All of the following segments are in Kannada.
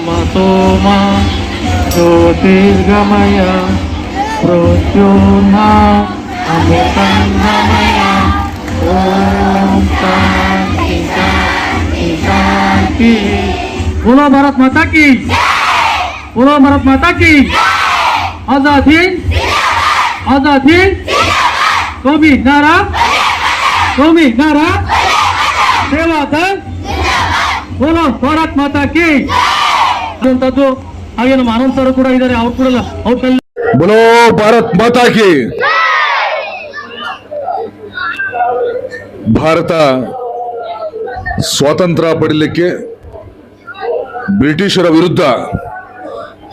ತಮಸೋಮ ಜ್ಯೋತಿರ್ಗಮಯ ಮೃತ್ಯುಂಜಯ ಅಮೃತಂಗಮಯ ಓಂ ಶಾಂತಿ ಶಾಂತಿ ಶಾಂತಿ. बोलो भारत माता की, बोलो भारत माता की. आजाद हिंद, आजाद हिंद. कौमी नारा, कौमी नारा. सेवा दल, बोलो भारत माता की. ಅಂತದ್ದು ಹಾಗೆ ನಮ್ಮ ಆನಂದ್ ಸರ್ ಕೂಡ ಇದ್ದಾರೆ. ಅವ್ರು ಕೂಡ ಅವ್ರ बोलो भारत माता की. ಭಾರತ ಸ್ವಾತಂತ್ರ್ಯ ಪಡೆಯಲಿಕ್ಕೆ ಬ್ರಿಟಿಷರ ವಿರುದ್ಧ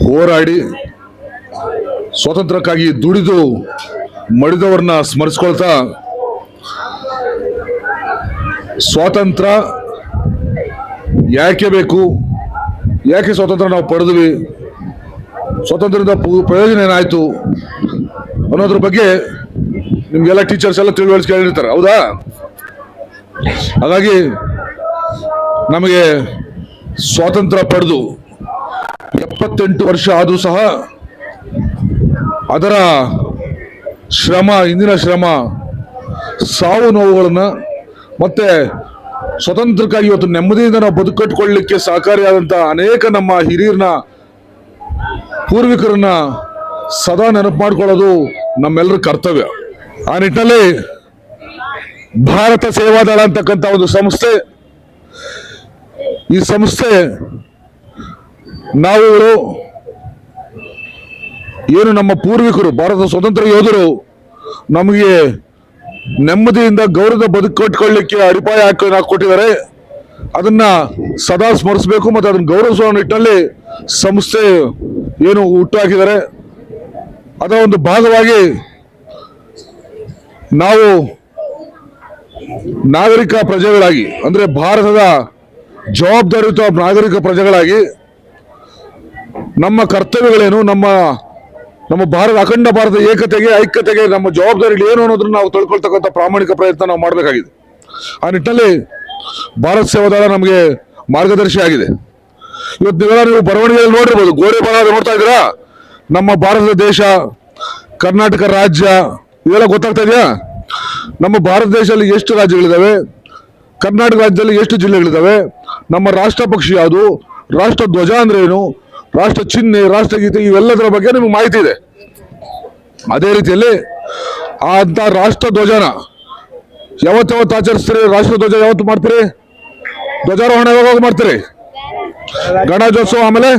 ಹೋರಾಡಿ ಸ್ವಾತಂತ್ರ್ಯಕ್ಕಾಗಿ ದುಡಿದು ಮಡಿದವರನ್ನ ಸ್ಮರಿಸ್ಕೊಳ್ತಾ ಸ್ವಾತಂತ್ರ್ಯ ಯಾಕೆ ಬೇಕು, ಯಾಕೆ ಸ್ವಾತಂತ್ರ್ಯ ನಾವು ಪಡೆದ್ವಿ, ಸ್ವಾತಂತ್ರ್ಯದ ಪ್ರಯೋಜನ ಏನಾಯ್ತು ಅನ್ನೋದ್ರ ಬಗ್ಗೆ ನಿಮ್ಗೆಲ್ಲ ಟೀಚರ್ಸ್ ಎಲ್ಲ ತಿಳುವಳಿಕೆ ಹೇಳಿರ್ತಾರೆ, ಹೌದಾ? ಹಾಗಾಗಿ ನಮಗೆ ಸ್ವಾತಂತ್ರ್ಯ ಪಡೆದು 78 ವರ್ಷ ಆದರೂ ಸಹ ಅದರ ಶ್ರಮ, ಇಂದಿನ ಶ್ರಮ, ಸಾವು ನೋವುಗಳನ್ನ ಮತ್ತೆ ಸ್ವತಂತ್ರಕ್ಕಾಗಿ ಇವತ್ತು ನೆಮ್ಮದಿಯಿಂದ ನಾವು ಬದುಕಟ್ಟುಕೊಳ್ಳಲಿಕ್ಕೆ ಸಹಕಾರಿಯಾದಂಥ ಅನೇಕ ನಮ್ಮ ಹಿರಿಯರನ್ನ, ಪೂರ್ವಿಕರನ್ನ ಸದಾ ನೆನಪು ಮಾಡ್ಕೊಳ್ಳೋದು ನಮ್ಮೆಲ್ಲರ ಕರ್ತವ್ಯ. ಆ ನಿಟ್ಟಿನಲ್ಲಿ ಭಾರತ ಸೇವಾದಳ ಅಂತಕ್ಕಂಥ ಒಂದು ಸಂಸ್ಥೆ, ಈ ಸಂಸ್ಥೆ ನಾವುಗಳು ಏನು ನಮ್ಮ ಪೂರ್ವಿಕರು, ಭಾರತ ಸ್ವತಂತ್ರ ಯೋಧರು ನಮಗೆ ನೆಮ್ಮದಿಯಿಂದ ಗೌರವದ ಬದುಕಟ್ಟುಕೊಳ್ಳಿಕ್ಕೆ ಅಡಿಪಾಯ ಹಾಕೊಟ್ಟಿದ್ದಾರೆ. ಅದನ್ನ ಸದಾ ಸ್ಮರಿಸಬೇಕು ಮತ್ತು ಅದನ್ನು ಗೌರವಿಸುವ ನಿಟ್ಟಿನಲ್ಲಿ ಸಂಸ್ಥೆ ಏನು ಹುಟ್ಟುಹಾಕಿದ್ದಾರೆ. ಅದರ ಒಂದು ಭಾಗವಾಗಿ ನಾವು ನಾಗರಿಕ ಪ್ರಜೆಗಳಾಗಿ, ಅಂದ್ರೆ ಭಾರತದ ಜವಾಬ್ದಾರಿಯುತ ನಾಗರಿಕ ಪ್ರಜೆಗಳಾಗಿ ನಮ್ಮ ಕರ್ತವ್ಯಗಳೇನು, ನಮ್ಮ ಭಾರತ ಅಖಂಡ ಭಾರತ ಏಕತೆಗೆ, ಐಕ್ಯತೆಗೆ ನಮ್ಮ ಜವಾಬ್ದಾರಿ ಏನು ಅನ್ನೋದನ್ನ ನಾವು ತಿಳ್ಕೊಳ್ತಕ್ಕಂಥ ಪ್ರಾಮಾಣಿಕ ಪ್ರಯತ್ನ ನಾವು ಮಾಡಬೇಕಾಗಿದೆ. ಆ ನಿಟ್ಟಿನಲ್ಲಿ ಭಾರತ ಸೇವಾದಳ ನಮಗೆ ಮಾರ್ಗದರ್ಶಿ ಆಗಿದೆ. ಇವತ್ತು ನೀವೆಲ್ಲ ನೀವು ಬರವಣಿಗೆಯಲ್ಲಿ ನೋಡಿರ್ಬೋದು, ಗೋಡೆ ಬರಹ ನೋಡ್ತಾ ಇದ್ದೀರಾ. ನಮ್ಮ ಭಾರತ ದೇಶ, ಕರ್ನಾಟಕ ರಾಜ್ಯ ಇವೆಲ್ಲ ಗೊತ್ತಾಗ್ತಾ ಇದೆಯಾ? ನಮ್ಮ ಭಾರತ ದೇಶದಲ್ಲಿ ಎಷ್ಟು ರಾಜ್ಯಗಳಿದ್ದಾವೆ, ಕರ್ನಾಟಕ ರಾಜ್ಯದಲ್ಲಿ ಎಷ್ಟು ಜಿಲ್ಲೆಗಳಿದ್ದಾವೆ, ನಮ್ಮ ರಾಷ್ಟ್ರ ಪಕ್ಷಿ ಯಾವುದು, ರಾಷ್ಟ್ರ ಧ್ವಜ ಅಂದ್ರೆ ಏನು, ರಾಷ್ಟ್ರ ಚಿಹ್ನೆ, ರಾಷ್ಟ್ರಗೀತೆ ಇವೆಲ್ಲದರ ಬಗ್ಗೆ ನಿಮ್ಗೆ ಮಾಹಿತಿ ಇದೆ. ಅದೇ ರೀತಿಯಲ್ಲಿ ಅಂತ ರಾಷ್ಟ್ರ ಧ್ವಜನ ಯಾವತ್ತು ಆಚರಿಸ್ತೀರಿ? ರಾಷ್ಟ್ರ ಧ್ವಜ ಯಾವತ್ತು ಮಾಡ್ತೀರಿ? ಧ್ವಜಾರೋಹಣ ಯಾವಾಗ ಮಾಡ್ತೀರಿ? ಗಣರಾಜ್ಯೋತ್ಸವ, ಆಮೇಲೆ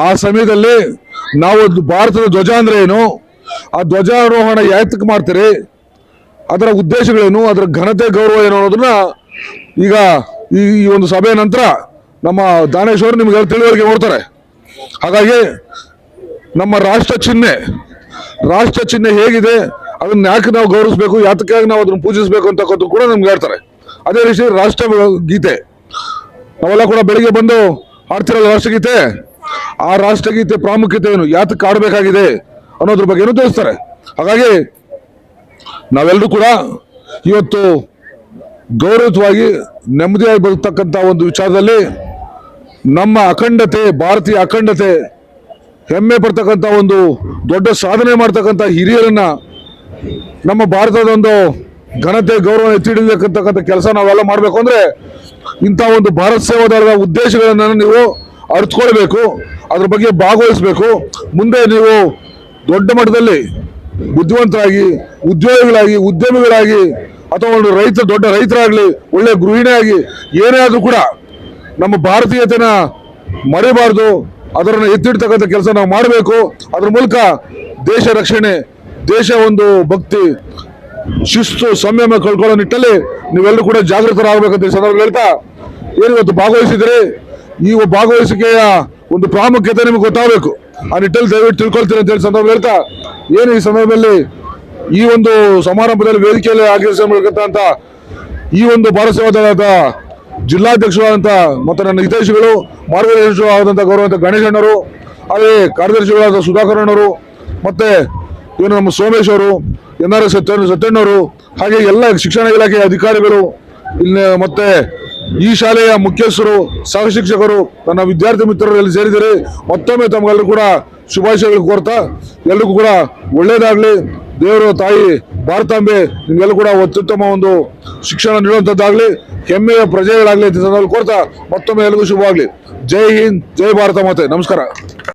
ಆ ಸಮಯದಲ್ಲಿ ನಾವು ಭಾರತದ ಧ್ವಜ ಅಂದ್ರೆ ಏನು, ಆ ಧ್ವಜಾರೋಹಣ ಯಾತಕ್ಕೆ ಮಾಡ್ತೀರಿ, ಅದರ ಉದ್ದೇಶಗಳೇನು, ಅದರ ಘನತೆ ಗೌರವ ಏನು ಅನ್ನೋದನ್ನ ಈಗ ಈ ಒಂದು ಸಭೆಯ ನಂತರ ನಮ್ಮ ದಾನೇಶ್ವರು ನಿಮ್ಗೆ ತಿಳುವಳಿಕೆ ಕೊಡ್ತಾರೆ. ಹಾಗಾಗಿ ನಮ್ಮ ರಾಷ್ಟ್ರ ಚಿಹ್ನೆ ಹೇಗಿದೆ, ಅದನ್ನ ಯಾಕೆ ನಾವು ಗೌರವಿಸಬೇಕು, ಯಾತಕ್ಕಾಗಿ ನಾವು ಅದನ್ನು ಪೂಜಿಸಬೇಕು ಅಂತಕ್ಕಂಥ ಕೂಡ ನಮ್ಗೆ ಹೇಳ್ತಾರೆ. ಅದೇ ರೀತಿ ರಾಷ್ಟ್ರ ಗೀತೆ ನಾವೆಲ್ಲ ಕೂಡ ಬೆಳಿಗ್ಗೆ ಬಂದು ಹಾಡ್ತಿರಲ್ಲ ರಾಷ್ಟ್ರಗೀತೆ, ಆ ರಾಷ್ಟ್ರಗೀತೆ ಪ್ರಾಮುಖ್ಯತೆ ಏನು, ಯಾತಕ್ಕೆ ಆಡಬೇಕಾಗಿದೆ ಅನ್ನೋದ್ರ ಬಗ್ಗೆ ಏನು ತಿಳಿಸ್ತಾರೆ. ಹಾಗಾಗಿ ನಾವೆಲ್ಲರೂ ಕೂಡ ಇವತ್ತು ಗೌರವವಾಗಿ ನೆಮ್ಮದಿಯಾಗಿ ಬದುಕ್ತಕ್ಕಂಥ ಒಂದು ವಿಚಾರದಲ್ಲಿ ನಮ್ಮ ಅಖಂಡತೆ, ಭಾರತೀಯ ಅಖಂಡತೆ, ಹೆಮ್ಮೆ ಪಡ್ತಕ್ಕಂಥ ಒಂದು ದೊಡ್ಡ ಸಾಧನೆ ಮಾಡ್ತಕ್ಕಂಥ ಹಿರಿಯರನ್ನ, ನಮ್ಮ ಭಾರತದ ಒಂದು ಘನತೆ ಗೌರವ ಎತ್ತಿ ಹಿಡಿತಕ್ಕಂಥ ಕೆಲಸ ನಾವೆಲ್ಲ ಮಾಡಬೇಕು ಅಂದ್ರೆ ಇಂಥ ಒಂದು ಭಾರತ ಸೇವಾದಳದ ಉದ್ದೇಶಗಳನ್ನ ನೀವು ಅರ್ಥಕೊಳ್ಬೇಕು, ಅದ್ರ ಬಗ್ಗೆ ಭಾಗವಹಿಸಬೇಕು. ಮುಂದೆ ನೀವು ದೊಡ್ಡ ಮಟ್ಟದಲ್ಲಿ ಬುದ್ಧಿವಂತರಾಗಿ, ಉದ್ಯೋಗಿಗಳಾಗಿ, ಉದ್ಯಮಿಗಳಾಗಿ, ಅಥವಾ ಒಂದು ದೊಡ್ಡ ರೈತರಾಗ್ಲಿ, ಒಳ್ಳೆ ಗೃಹಿಣಿ ಆಗಿ ಏನೇ ಆದ್ರೂ ಕೂಡ ನಮ್ಮ ಭಾರತೀಯತೆನ ಮರೆಯಬಾರ್ದು, ಅದರನ್ನು ಎತ್ತಿಡ್ತಕ್ಕಂಥ ಕೆಲಸ ನಾವು ಮಾಡಬೇಕು. ಅದ್ರ ಮೂಲಕ ದೇಶ ರಕ್ಷಣೆ, ದೇಶ ಒಂದು ಭಕ್ತಿ, ಶಿಸ್ತು, ಸಂಯಮ ಕಳ್ಕೊಳ್ಳೋ ನಿಟ್ಟಲ್ಲಿ ನೀವೆಲ್ಲರೂ ಕೂಡ ಜಾಗೃತರಾಗಬೇಕಂತ ಈ ಸಂದರ್ಭ ಹೇಳ್ತಾ, ಏನು ಇವತ್ತು ಭಾಗವಹಿಸಿದ್ರೆ ಈ ಭಾಗವಹಿಸಿಕೆಯ ಒಂದು ಪ್ರಾಮುಖ್ಯತೆ ನಿಮಗೆ ಗೊತ್ತಾಗಬೇಕು. ಆ ನಿಟ್ಟಲ್ಲಿ ದಯವಿಟ್ಟು ತಿಳ್ಕೊಳ್ತೀನಿ ಅಂತ ಹೇಳಿ ಸಂದರ್ಭ ಹೇಳ್ತಾ, ಏನು ಈ ಸಂದರ್ಭದಲ್ಲಿ ಈ ಒಂದು ಸಮಾರಂಭದಲ್ಲಿ ವೇದಿಕೆಯಲ್ಲಿ ಆಗಿರ್ತಕ್ಕಂಥ ಈ ಒಂದು ಭಾರತ ಸೇವಾದಳದ ಜಿಲ್ಲಾಧ್ಯಕ್ಷರಾದಂಥ ಮತ್ತು ನನ್ನ ಹಿತೈಷಿಗಳು, ಮಾರ್ಗದರ್ಶಿಗಳಾದಂಥ ಗೌರವಂತ ಗಣೇಶಣ್ಣವರು, ಹಾಗೆ ಕಾರ್ಯದರ್ಶಿಗಳಾದ ಸುಧಾಕರಣ್ಣವರು, ಮತ್ತೆ ಏನು ನಮ್ಮ ಸೋಮೇಶ್ ಅವರು, NRS ಸತ್ಯಣ್ಣವರು, ಹಾಗೆ ಎಲ್ಲ ಶಿಕ್ಷಣ ಇಲಾಖೆಯ ಅಧಿಕಾರಿಗಳು, ಇಲ್ಲಿ ಮತ್ತೆ ಈ ಶಾಲೆಯ ಮುಖ್ಯಸ್ಥರು, ಸಹ ಶಿಕ್ಷಕರು, ನನ್ನ ವಿದ್ಯಾರ್ಥಿ ಮಿತ್ರರು ಎಲ್ಲಿ ಸೇರಿದರೆ ಮತ್ತೊಮ್ಮೆ ತಮಗೆಲ್ಲರೂ ಕೂಡ ಶುಭಾಶಯಗಳು ಕೋರ್ತಾ ಎಲ್ರಿಗೂ ಕೂಡ ಒಳ್ಳೇದಾಗ್ಲಿ. ದೇವರು ತಾಯಿ ಭಾರತಾಂಬೆ ನಿಮ್ಗೆಲ್ಲೂ ಕೂಡ ಅತ್ಯುತ್ತಮ ಒಂದು ಶಿಕ್ಷಣ ನೀಡುವಂಥದ್ದಾಗ್ಲಿ, ಹೆಮ್ಮೆಯ ಪ್ರಜೆಗಳಾಗ್ಲಿ ಅಂತ ಕೋರ್ತಾ ಮತ್ತೊಮ್ಮೆ ಎಲ್ರಿಗೂ ಶುಭವಾಗ್ಲಿ. ಜೈ ಹಿಂದ್, ಜೈ ಭಾರತ ಮಾತೆ. ನಮಸ್ಕಾರ.